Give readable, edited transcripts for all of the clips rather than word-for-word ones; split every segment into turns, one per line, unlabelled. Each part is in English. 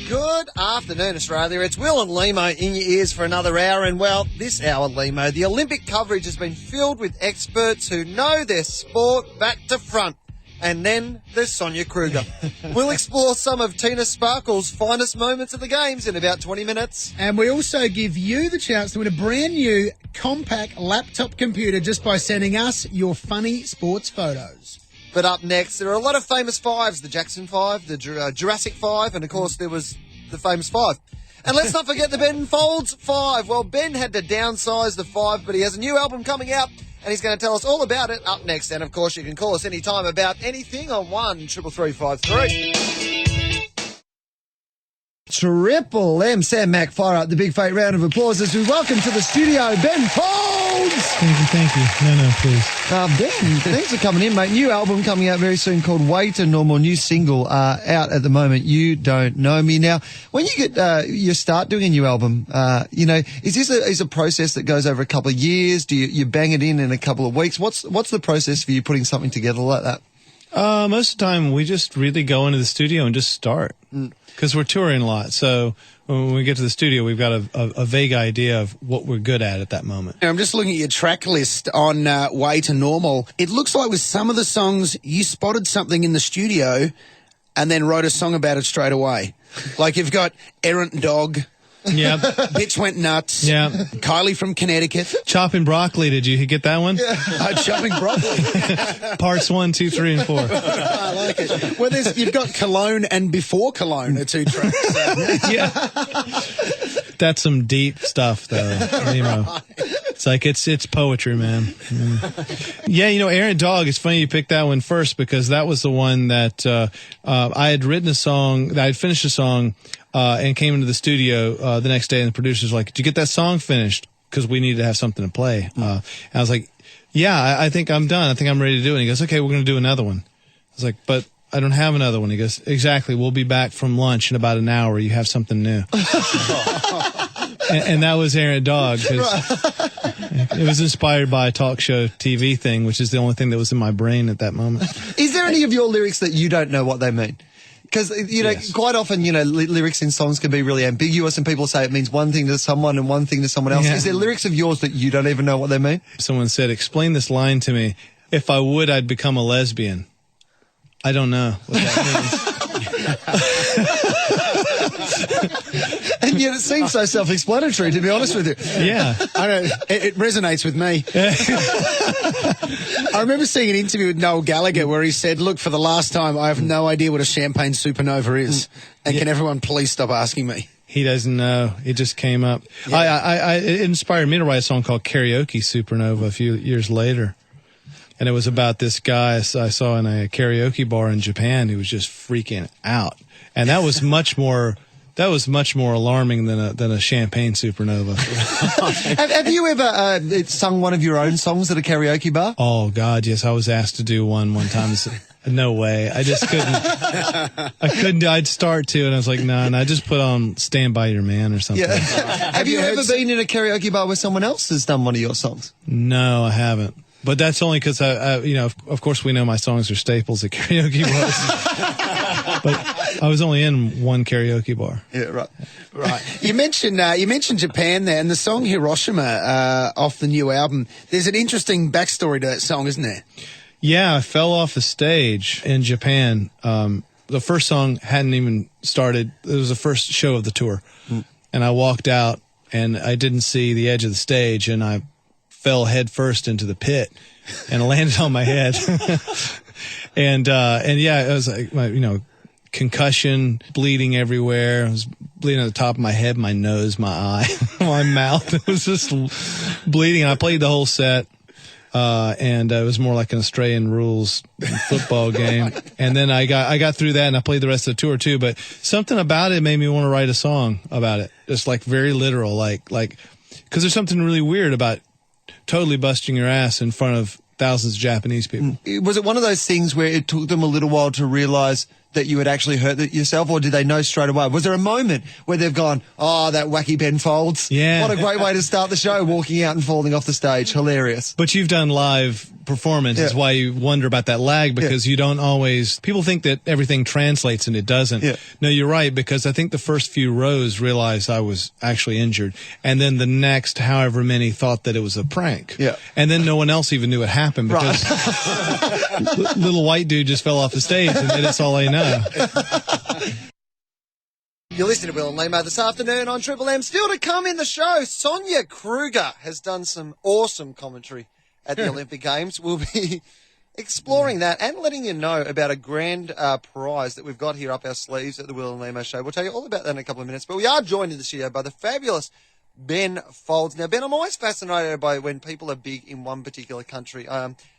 Good afternoon, Australia. It's Will and Limo in your ears for another hour. And, well, this hour, Limo, the Olympic coverage has been filled with experts who know their sport back to front. And then there's Sonia Kruger. We'll explore some of Tina Sparkle's finest moments of the Games in about 20 minutes.
And we also give you the chance to win a brand new compact laptop computer just by sending us your funny sports photos.
But up next, there are a lot of famous fives. The Jackson Five, the Jurassic Five, and, of course, there was the famous five. And let's not forget the Ben Folds Five. Well, Ben had to downsize the five, but he has a new album coming out, and he's going to tell us all about it up next. And, of course, you can call us anytime about anything on 1-333-53. Triple M. Sam Mack, fire up the big fake round of applause as we welcome to the studio Ben Folds.
Thank you. No, please.
Ben, thanks for coming in, mate. New album coming out very soon called Way to Normal. New single out at the moment, You Don't Know Me. Now, when you get you start doing a new album, is this a process that goes over a couple of years? Do you bang it in a couple of weeks? What's the process for you putting something together like that?
Most of the time, we just really go into the studio and just start because we're touring a lot. So when we get to the studio, we've got a vague idea of what we're good at that moment.
I'm just looking at your track list on Way to Normal. It looks like with some of the songs, you spotted something in the studio and then wrote a song about it straight away. Like you've got Errant Dog.
Yeah.
Bitch Went Nuts.
Yeah.
Kylie from Connecticut.
Chopping Broccoli, did you get that one?
Yeah. Chopping Broccoli.
Parts 1, 2, 3, and 4.
I like it. Well, you've got Cologne and Before Cologne are two tracks.
Yeah. That's some deep stuff, though. It's like, it's poetry, man. Yeah, Errant Dog, it's funny you picked that one first because that was the one that I had written a song, I had finished a song, and came into the studio the next day, and the producer's like, "Did you get that song finished? Because we needed to have something to play." And I was like, "Yeah, I think I'm done. I think I'm ready to do it." And he goes, "Okay, we're going to do another one." I was like, "But I don't have another one." He goes, "Exactly. We'll be back from lunch in about an hour. You have something new." and that was Errant Dog. It was inspired by a talk show TV thing, which is the only thing that was in my brain at that moment.
Is there any of your lyrics that you don't know what they mean? Because,
Yes.
quite often, lyrics in songs can be really ambiguous and people say it means one thing to someone and one thing to someone else.
Yeah.
Is there lyrics of yours that you don't even know what they mean?
Someone said, "Explain this line to me. If I would, I'd become a lesbian." I don't know what that means.
And yet it seems so self-explanatory, to be honest with you.
Yeah.
I don't know. It resonates with me. I remember seeing an interview with Noel Gallagher where he said, "Look, for the last time, I have no idea what a champagne supernova is. And can everyone please stop asking me?"
He doesn't know. It just came up. Yeah. It inspired me to write a song called Karaoke Supernova a few years later. And it was about this guy I saw in a karaoke bar in Japan who was just freaking out. And that was much more alarming than a champagne supernova.
Have you ever sung one of your own songs at a karaoke bar?
Oh, God, yes. I was asked to do one time. No way. I just couldn't. I'd start to, and I was like, no. And I just put on Stand By Your Man or something.
Yeah. Have you ever been in a karaoke bar where someone else has done one of your songs?
No, I haven't. But that's only because of course we know my songs are staples at karaoke bars. But I was only in one karaoke bar.
Yeah, right.
You mentioned Japan there, and the song Hiroshima off the new album. There's an interesting backstory to that song, isn't there?
Yeah, I fell off a stage in Japan. The first song hadn't even started. It was the first show of the tour. And I walked out, and I didn't see the edge of the stage, and I fell head first into the pit and landed on my head. and yeah, it was like, concussion, bleeding everywhere. I was bleeding at the top of my head, my nose, my eye, my mouth. It was just bleeding. I played the whole set. And it was more like an Australian rules football game. And then I got through that and I played the rest of the tour too. But something about it made me want to write a song about it. Just like very literal, like, cause there's something really weird about totally busting your ass in front of thousands of Japanese people.
Was it one of those things where it took them a little while to realize that you had actually hurt yourself, or did they know straight away? Was there a moment where they've gone, oh, that wacky Ben Folds?
Yeah.
What a great way to start the show, walking out and falling off the stage. Hilarious.
But you've done live performance. Is why you wonder about that lag, because you don't always, people think that everything translates and it doesn't.
Yeah.
No, you're right, because I think the first few rows realized I was actually injured. And then the next however many thought that it was a prank.
Yeah.
And then no one else even knew it happened because little white dude just fell off the stage and that's all I know.
You're listening to Will and Limo this afternoon on Triple M. Still to come in the show, Sonia Kruger has done some awesome commentary at the Olympic Games. We'll be exploring that and letting you know about a grand prize that we've got here up our sleeves at the Will and Limo show. We'll tell you all about that in a couple of minutes. But we are joined in the studio by the fabulous Ben Folds. Now, Ben, I'm always fascinated by when people are big in one particular country.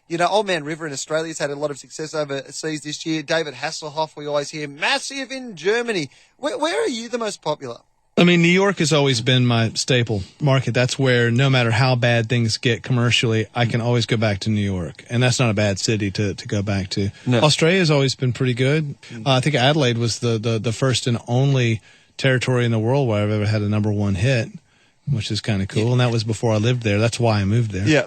You know, Old Man River in Australia's had a lot of success overseas this year. David Hasselhoff, we always hear, massive in Germany. Where are you the most popular?
I mean, New York has always been my staple market. That's where, no matter how bad things get commercially, I can always go back to New York. And that's not a bad city to go back to.
No.
Australia's always been pretty good. I think Adelaide was the first and only territory in the world where I've ever had a number one hit, which is kind of cool. And that was before I lived there. That's why I moved there.
Yeah.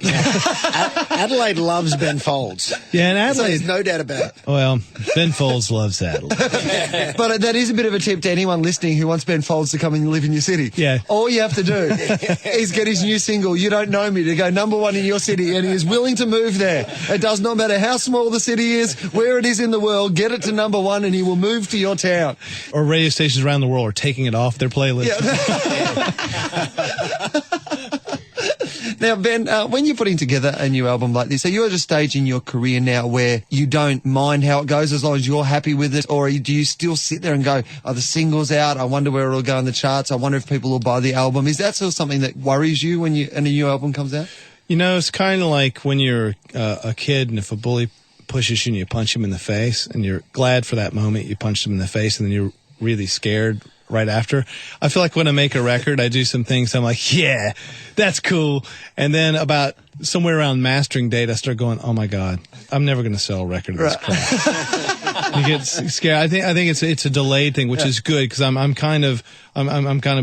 Adelaide loves Ben Folds.
Yeah, and
So
Adelaide.
there's no doubt about it.
Well, Ben Folds loves Adelaide.
But that is a bit of a tip to anyone listening who wants Ben Folds to come and live in your city.
Yeah.
All you have to do is get his new single, You Don't Know Me, to go number one in your city, and he is willing to move there. It does not matter how small the city is, where it is in the world, get it to number one and he will move to your town.
Or radio stations around the world are taking it off their playlist.
Now, Ben, when you're putting together a new album like this, are you at a stage in your career now where you don't mind how it goes as long as you're happy with it? Or do you still sit there and go, oh, the single's out, I wonder where it'll go in the charts, I wonder if people will buy the album? Is that still something that worries you when a new album comes out?
You know, it's kind of like when you're a kid and if a bully pushes you and you punch him in the face and you're glad for that moment you punched him in the face and then you're really scared right after. I feel like when I make a record, I do some things, I'm like, yeah, that's cool. And then about somewhere around mastering date, I start going, oh my God, I'm never going to sell a record of this crap. You get scared. I think it's a delayed thing, which is good because I'm kind of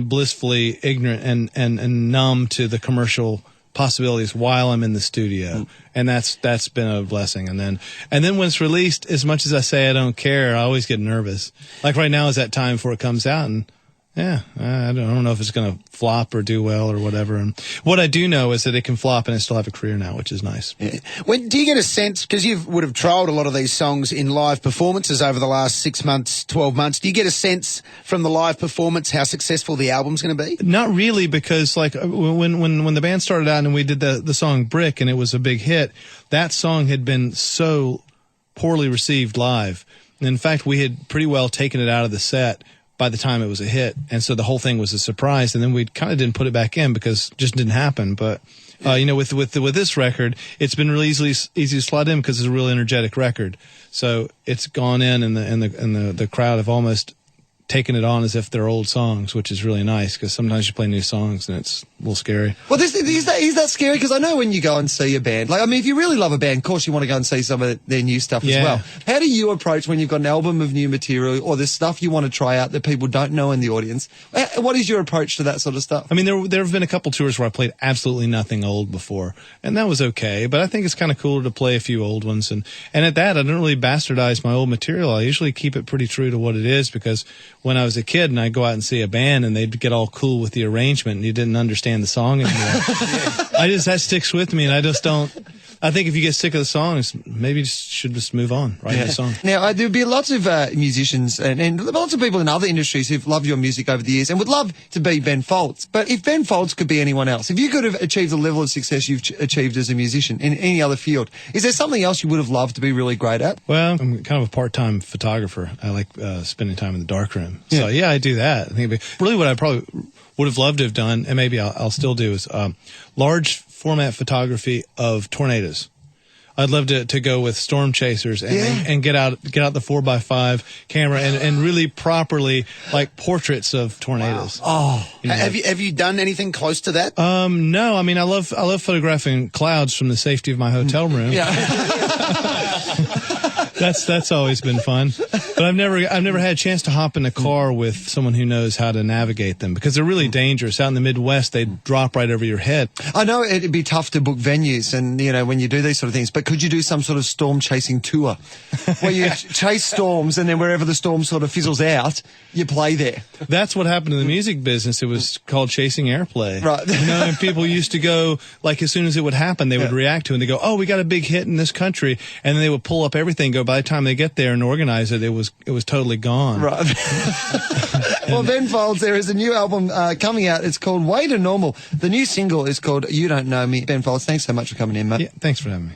blissfully ignorant and numb to the commercial possibilities while I'm in the studio. And that's been a blessing. And then when it's released, as much as I say I don't care, I always get nervous. Like right now is that time before it comes out, and yeah, I don't know if it's going to flop or do well or whatever. And what I do know is that it can flop and I still have a career now, which is nice.
Yeah. When do you get a sense, because you would have trialled a lot of these songs in live performances over the last 6 months, 12 months, do you get a sense from the live performance how successful the album's going to be?
Not really, because like when the band started out and we did the song Brick and it was a big hit, that song had been so poorly received live. And in fact, we had pretty well taken it out of the set by the time it was a hit. And so the whole thing was a surprise. And then we kind of didn't put it back in because it just didn't happen. But, you know, with this record, it's been really easy to slot in because it's a real energetic record. So it's gone in and the crowd have almost taken it on as if they're old songs, which is really nice because sometimes you play new songs and it's a little scary.
Well, is that scary? Because I know when you go and see a band, like, I mean, if you really love a band, of course you want to go and see some of their new stuff as well. How do you approach when you've got an album of new material or there's stuff you want to try out that people don't know in the audience? What is your approach to that sort of stuff?
I mean, there have been a couple tours where I played absolutely nothing old before, and that was okay. But I think it's kind of cooler to play a few old ones. And at that, I don't really bastardize my old material. I usually keep it pretty true to what it is because when I was a kid and I'd go out and see a band and they'd get all cool with the arrangement and you didn't understand the song anymore. That sticks with me, and I just don't. I think if you get sick of the songs, maybe you should just move on, write a song.
Now, there'd be lots of musicians and lots of people in other industries who've loved your music over the years and would love to be Ben Folds. But if Ben Folds could be anyone else, if you could have achieved the level of success you've achieved as a musician in any other field, is there something else you would have loved to be really great at?
Well, I'm kind of a part-time photographer. I like spending time in the darkroom. So, yeah, I do that. I think really what I probably would have loved to have done, and maybe I'll still do, is large format photography of tornadoes. I'd love to go with storm chasers and get out the 4x5 camera and really properly like portraits of tornadoes.
Wow. Oh,
you know?
have you done anything close to that?
No. I mean, I love photographing clouds from the safety of my hotel room. That's always been fun. But I've never had a chance to hop in a car with someone who knows how to navigate them because they're really dangerous. Out in the Midwest, they drop right over your head.
I know it'd be tough to book venues and, when you do these sort of things, but could you do some sort of storm chasing tour where you chase storms and then wherever the storm sort of fizzles out, you play there?
That's what happened in the music business. It was called chasing airplay.
Right.
And people used to go, like, as soon as it would happen, they would react to it and they go, oh, we got a big hit in this country. And then they would pull up everything, go, by the time they get there and organize it, it was totally gone.
Right. Well, Ben Folds, there is a new album coming out. It's called Way to Normal. The new single is called You Don't Know Me. Ben Folds, thanks so much for coming in, mate.
Yeah, thanks for having me.